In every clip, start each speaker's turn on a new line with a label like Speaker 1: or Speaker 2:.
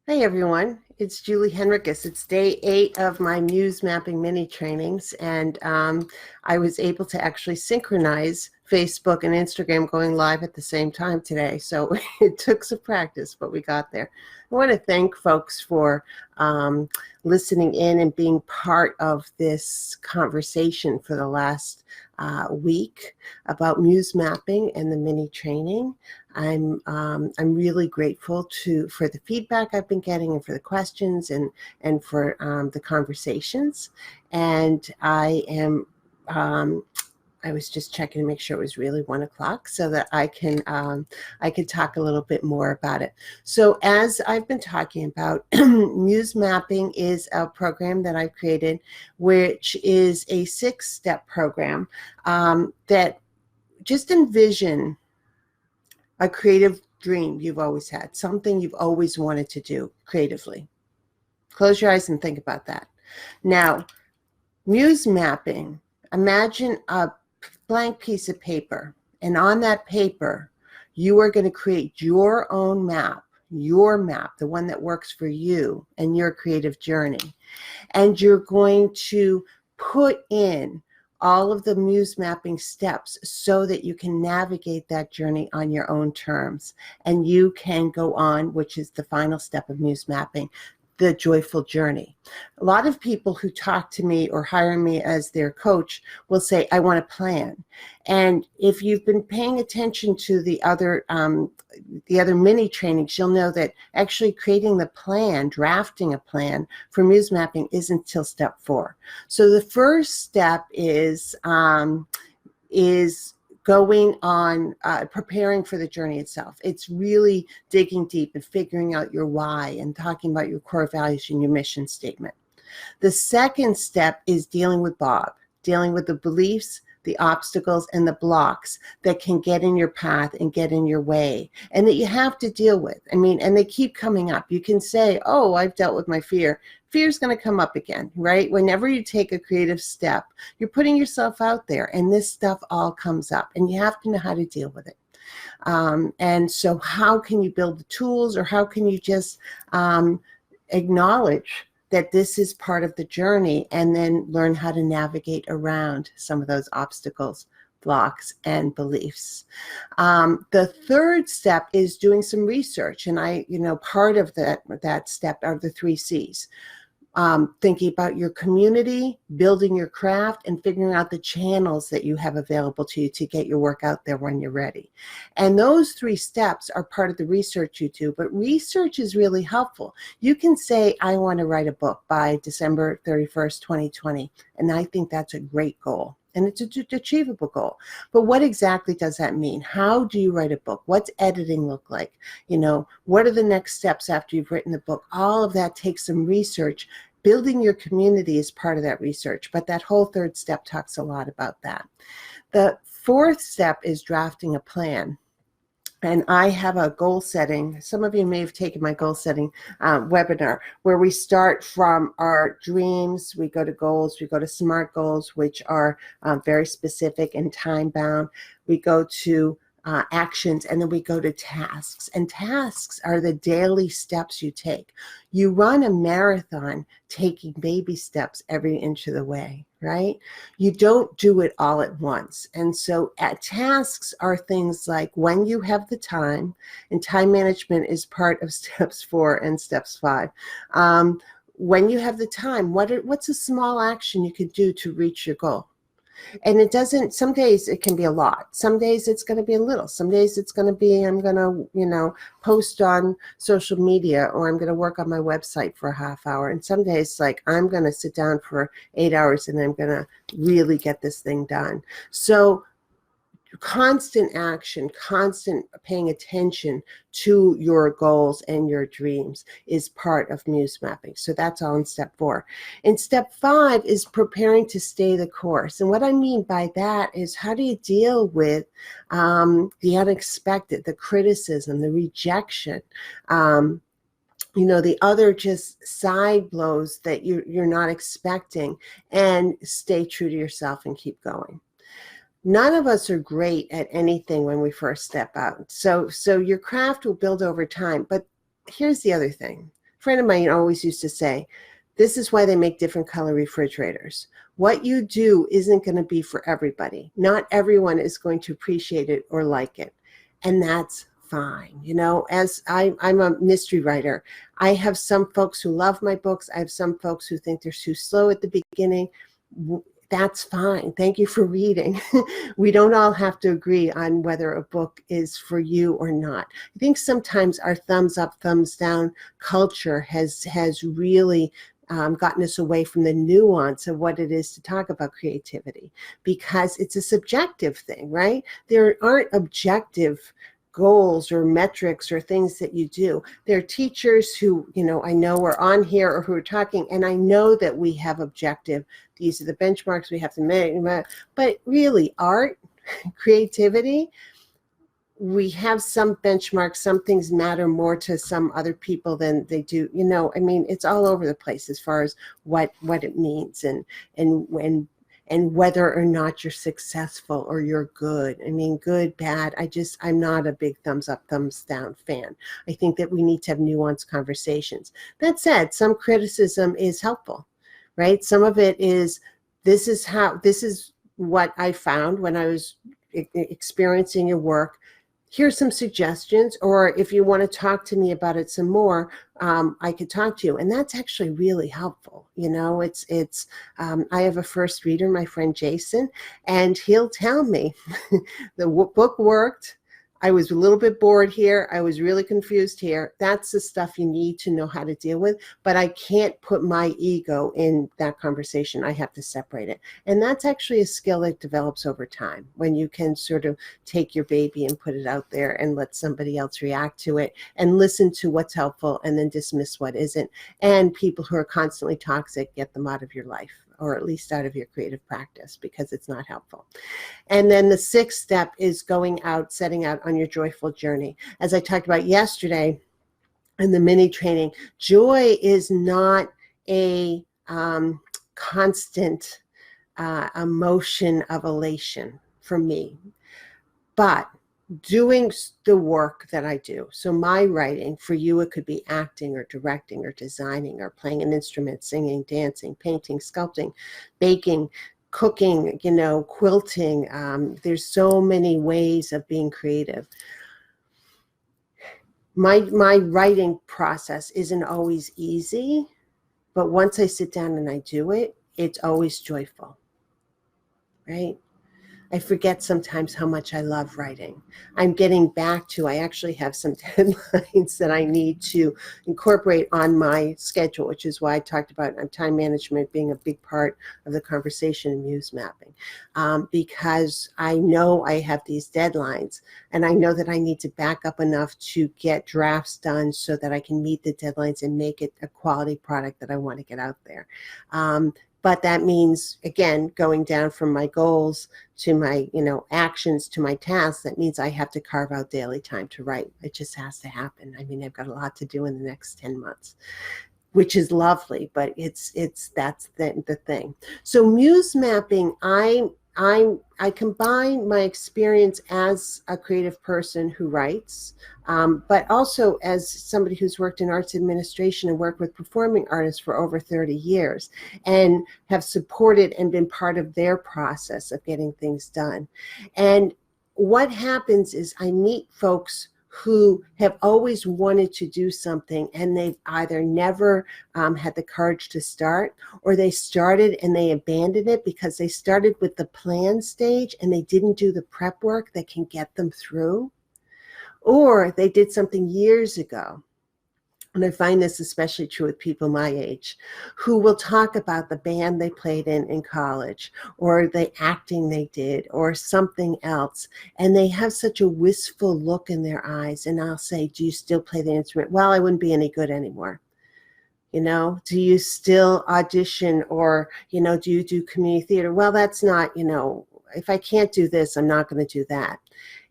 Speaker 1: Hey everyone, it's Julie Henricus. It's day 8 of my Muse Mapping Mini Trainings, and I was able to actually synchronize Facebook and Instagram going live at the same time today. So it took some practice, but we got there. I want to thank folks for um, listening in and being part of this conversation for the last week about Muse Mapping and the mini training. I'm really grateful for the feedback I've been getting and for the questions and for the conversations. And I was just checking to make sure it was really 1 o'clock so that I can talk a little bit more about it. So as I've been talking about, Muse Mapping is a program that I've created, which is a 6-step program that just envision a creative dream you've always had, something you've always wanted to do creatively. Close your eyes and think about that. Now, Muse mapping, imagine a blank piece of paper, and on that paper, you are going to create your own map, the one that works for you and your creative journey. And you're going to put in all of the Muse mapping steps so that you can navigate that journey on your own terms. And you can go on, which is the final step of Muse mapping, the joyful journey. A lot of people who talk to me or hire me as their coach will say, I want a plan. And if you've been paying attention to the other mini trainings, you'll know that actually creating the plan, drafting a plan for Muse mapping isn't until step 4. So the first step is going on, preparing for the journey itself. It's really digging deep and figuring out your why and talking about your core values and your mission statement. The second step is dealing with Bob, dealing with the beliefs, the obstacles, and the blocks that can get in your path and get in your way and that you have to deal with. And they keep coming up. You can say, oh, I've dealt with my fear. Fear is going to come up again, right? Whenever you take a creative step, you're putting yourself out there, and this stuff all comes up, and you have to know how to deal with it. And so how can you build the tools, or how can you just acknowledge that this is part of the journey and then learn how to navigate around some of those obstacles, blocks, and beliefs. The third step is doing some research. And part of that step are the 3 C's. Thinking about your community, building your craft, and figuring out the channels that you have available to you to get your work out there when you're ready. And those 3 steps are part of the research you do, but research is really helpful. You can say, I want to write a book by December 31st, 2020, and I think that's a great goal. And it's an achievable goal. But what exactly does that mean? How do you write a book? What's editing look like? What are the next steps after you've written the book? All of that takes some research. Building your community is part of that research, but that whole third step talks a lot about that. The fourth step is drafting a plan. And I have a goal setting. Some of you may have taken my goal setting webinar, where we start from our dreams, we go to goals, we go to SMART goals, which are very specific and time bound. We go to actions, and then we go to tasks. And tasks are the daily steps you take. You run a marathon taking baby steps every inch of the way, right? You don't do it all at once. And so tasks are things like when you have the time, and time management is part of steps 4 and steps 5. When you have the time, what's a small action you could do to reach your goal? And some days it can be a lot. Some days it's going to be a little. Some days it's going to be, I'm going to, post on social media, or I'm going to work on my website for a half hour. And some days, like, I'm going to sit down for 8 hours and I'm going to really get this thing done. So constant action, constant paying attention to your goals and your dreams is part of Muse mapping. So that's all in step 4. And step 5 is preparing to stay the course. And what I mean by that is, how do you deal with the unexpected, the criticism, the rejection, the other just side blows that you're not expecting, and stay true to yourself and keep going. None of us are great at anything when we first step out. So your craft will build over time. But here's the other thing. friend of mine always used to say, this is why they make different color refrigerators. What you do isn't going to be for everybody. Not everyone is going to appreciate it or like it. And that's fine. You know, as I'm a mystery writer, I have some folks who love my books. I have some folks who think they're too slow at the beginning. That's fine. Thank you for reading. We don't all have to agree on whether a book is for you or not. I think sometimes our thumbs up, thumbs down culture has really gotten us away from the nuance of what it is to talk about creativity, because it's a subjective thing, right? There aren't objective goals or metrics or things that you do. There are teachers who, you know, I know are on here or who are talking, and I know that we have objective. These are the benchmarks we have to make. But really, art, creativity, we have some benchmarks. Some things matter more to some other people than they do. You know, I mean, it's all over the place as far as what it means and whether or not you're successful or you're good. I mean, good, bad. I'm not a big thumbs up, thumbs down fan. I think that we need to have nuanced conversations. That said, some criticism is helpful, right? Some of it is, this is what I found when I was experiencing your work. Here's some suggestions, or if you want to talk to me about it some more, I could talk to you. And that's actually really helpful. You know, I have a first reader, my friend Jason, and he'll tell me the book worked. I was a little bit bored here. I was really confused here. That's the stuff you need to know how to deal with. But I can't put my ego in that conversation. I have to separate it. And that's actually a skill that develops over time, when you can sort of take your baby and put it out there and let somebody else react to it and listen to what's helpful and then dismiss what isn't. And people who are constantly toxic, get them out of your life, or at least out of your creative practice, because it's not helpful. And then the sixth step is going out, setting out on your joyful journey. As I talked about yesterday in the mini training, joy is not a constant emotion of elation for me, but doing the work that I do. So my writing, for you, it could be acting or directing or designing or playing an instrument, singing, dancing, painting, sculpting, baking, cooking, you know, quilting. There's so many ways of being creative. My writing process isn't always easy, but once I sit down and I do it, it's always joyful, right? I forget sometimes how much I love writing. I'm getting back to, I actually have some deadlines that I need to incorporate on my schedule, which is why I talked about time management being a big part of the conversation in Muse Mapping, because I know I have these deadlines, and I know that I need to back up enough to get drafts done so that I can meet the deadlines and make it a quality product that I want to get out there. But that means, again, going down from my goals to my, you know, actions to my tasks. That means I have to carve out daily time to write. It just has to happen. I mean, I've got a lot to do in the next 10 months, which is lovely, but that's the thing. So Muse mapping, I combine my experience as a creative person who writes, but also as somebody who's worked in arts administration and worked with performing artists for over 30 years and have supported and been part of their process of getting things done. And what happens is I meet folks who have always wanted to do something, and they've either never had the courage to start, or they started and they abandoned it because they started with the plan stage and they didn't do the prep work that can get them through, or they did something years ago. And I find this especially true with people my age, who will talk about the band they played in college, or the acting they did, or something else. And they have such a wistful look in their eyes. And I'll say, do you still play the instrument? Well, I wouldn't be any good anymore. You know, do you still audition, or, you know, do you do community theater? Well, that's not, you know, if I can't do this, I'm not going to do that.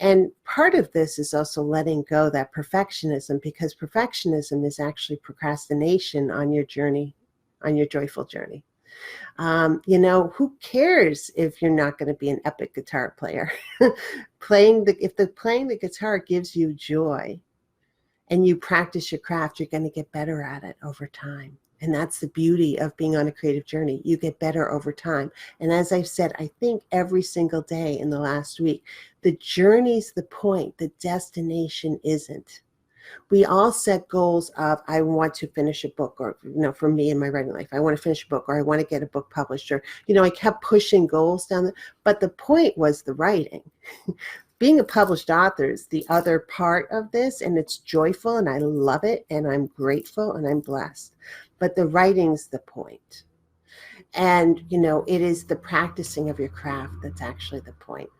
Speaker 1: And part of this is also letting go that perfectionism, because perfectionism is actually procrastination on your journey, on your joyful journey. You know, who cares if you're not going to be an epic guitar player? If playing the guitar gives you joy, and you practice your craft, you're going to get better at it over time. And that's the beauty of being on a creative journey. You get better over time. And as I've said, I think every single day in the last week, the journey's the point, the destination isn't. We all set goals of, I want to finish a book, or, for me in my writing life, I want to finish a book, or I want to get a book published, or, I kept pushing goals down there. But the point was the writing. Being a published author is the other part of this, and it's joyful, and I love it, and I'm grateful, and I'm blessed. But the writing's the point. And, it is the practicing of your craft that's actually the point.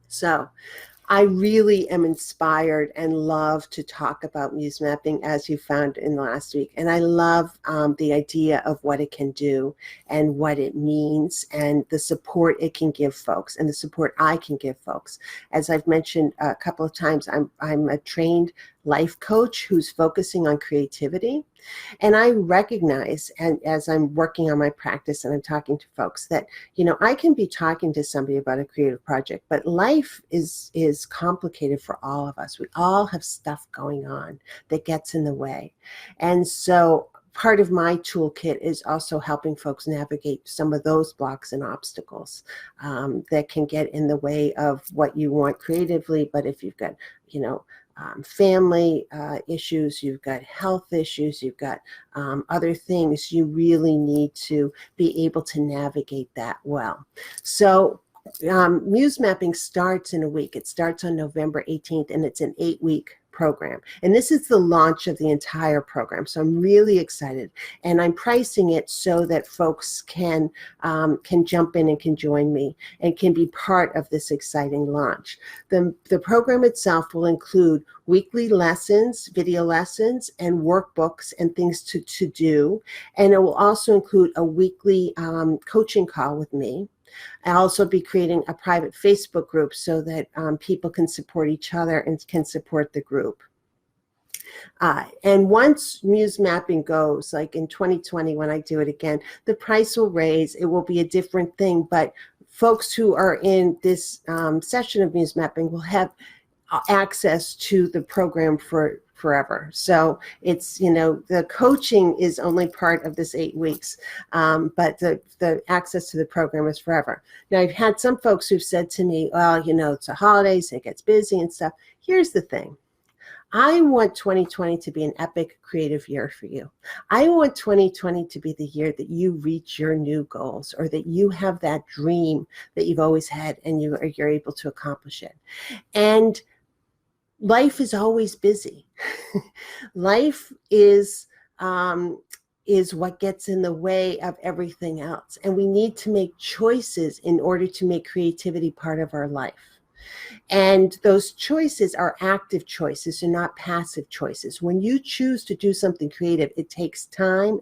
Speaker 1: So I really am inspired and love to talk about muse mapping, as you found in last week. And I love the idea of what it can do and what it means and the support it can give folks and the support I can give folks. As I've mentioned a couple of times, I'm a trained life coach who's focusing on creativity. And I recognize, and as I'm working on my practice and I'm talking to folks, that, I can be talking to somebody about a creative project, but life is complicated for all of us. We all have stuff going on that gets in the way. And so part of my toolkit is also helping folks navigate some of those blocks and obstacles that can get in the way of what you want creatively. But if you've got, family issues, you've got health issues, you've got other things, you really need to be able to navigate that well. So Muse Mapping starts in a week. It starts on November 18th, and it's an 8-week program. And this is the launch of the entire program. So I'm really excited. And I'm pricing it so that folks can jump in and can join me and can be part of this exciting launch. The program itself will include weekly lessons, video lessons, and workbooks and things to do. And it will also include a weekly coaching call with me. I'll also be creating a private Facebook group so that people can support each other and can support the group. And once Muse Mapping goes, like in 2020, when I do it again, the price will raise. It will be a different thing, but folks who are in this session of Muse Mapping will have access to the program for forever. So it's, the coaching is only part of this 8 weeks, but the access to the program is forever. Now, I've had some folks who've said to me, well, it's the holidays, it gets busy and stuff. Here's the thing. I want 2020 to be an epic creative year for you. I want 2020 to be the year that you reach your new goals, or that you have that dream that you've always had and you're able to accomplish it. And life is always busy. Life is what gets in the way of everything else. And we need to make choices in order to make creativity part of our life. And those choices are active choices and not passive choices. When you choose to do something creative, it takes time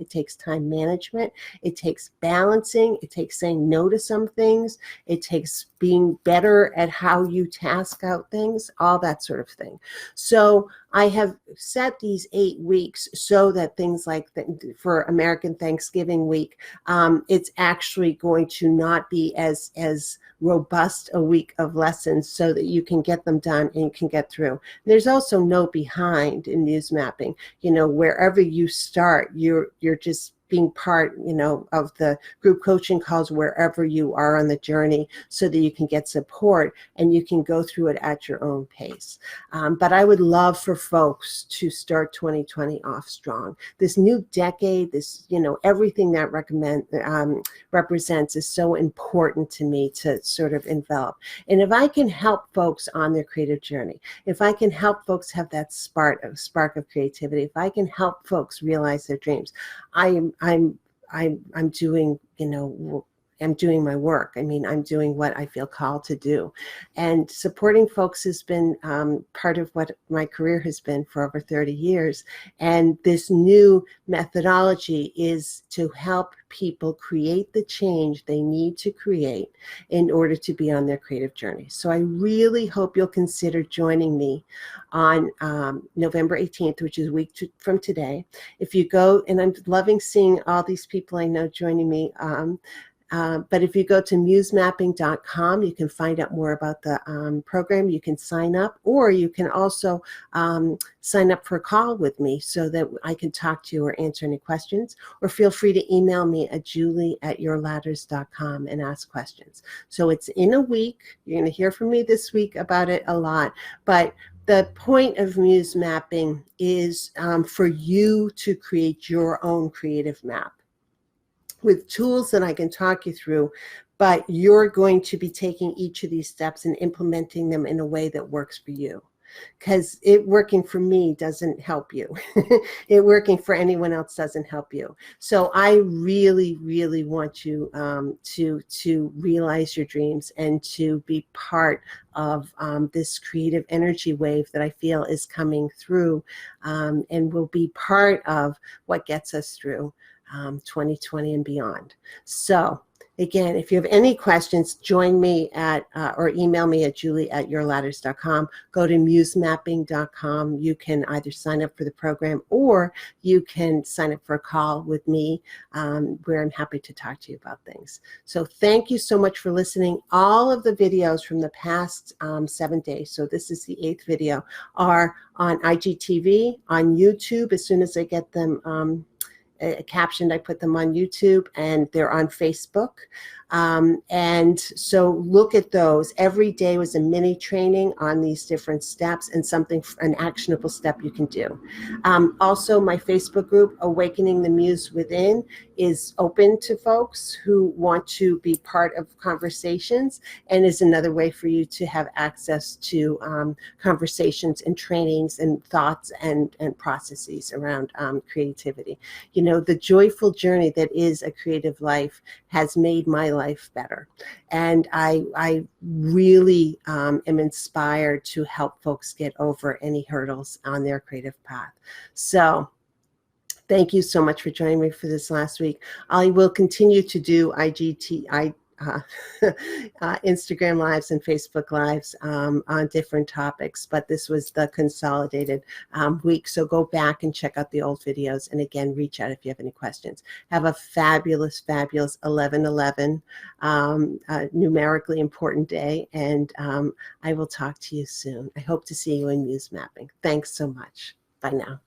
Speaker 1: management, it takes balancing, it takes saying no to some things, it takes being better at how you task out things, all that sort of thing. So I have set these 8 weeks so that things like for American Thanksgiving week, it's actually going to not be as robust a week of lessons, so that you can get them done and you can get through. There's also no behind in Muse Mapping. Wherever you start, you're just being part, of the group coaching calls wherever you are on the journey, so that you can get support and you can go through it at your own pace. But I would love for folks to start 2020 off strong. This new decade, this, everything that represents is so important to me to sort of envelop. And if I can help folks on their creative journey, if I can help folks have that spark of creativity, if I can help folks realize their dreams, I'm doing, I'm doing my work. I'm doing what I feel called to do. And supporting folks has been part of what my career has been for over 30 years. And this new methodology is to help people create the change they need to create in order to be on their creative journey. So I really hope you'll consider joining me on November 18th, which is a week from today. If you go, and I'm loving seeing all these people I know joining me, But if you go to musemapping.com, you can find out more about the program. You can sign up, or you can also sign up for a call with me so that I can talk to you or answer any questions. Or feel free to email me at julie@yourladders.com and ask questions. So it's in a week. You're going to hear from me this week about it a lot. But the point of Muse Mapping is for you to create your own creative map with tools that I can talk you through, but you're going to be taking each of these steps and implementing them in a way that works for you. Because it working for me doesn't help you. It working for anyone else doesn't help you. So I really, really want you to realize your dreams and to be part of this creative energy wave that I feel is coming through, and will be part of what gets us through 2020 and beyond. So again, if you have any questions, join me at or email me at julie@yourladders.com. Go to musemapping.com. You can either sign up for the program, or you can sign up for a call with me, where I'm happy to talk to you about things. So thank you so much for listening. All of the videos from the past 7 days, so this is the 8th video, are on IGTV, on YouTube. As soon as I get them captioned, I put them on YouTube, and they're on Facebook. And so look at those. Every day was a mini training on these different steps and something, an actionable step you can do. Also, my Facebook group, Awakening the Muse Within, is open to folks who want to be part of conversations, and is another way for you to have access to conversations and trainings and thoughts and processes around creativity. You know, the joyful journey that is a creative life has made my life better. And I really am inspired to help folks get over any hurdles on their creative path. So thank you so much for joining me for this last week. I will continue to do Instagram Lives and Facebook Lives on different topics, but this was the consolidated week. So go back and check out the old videos, and again, reach out if you have any questions. Have a fabulous, fabulous 11/11, numerically important day, and I will talk to you soon. I hope to see you in Muse Mapping. Thanks so much. Bye now.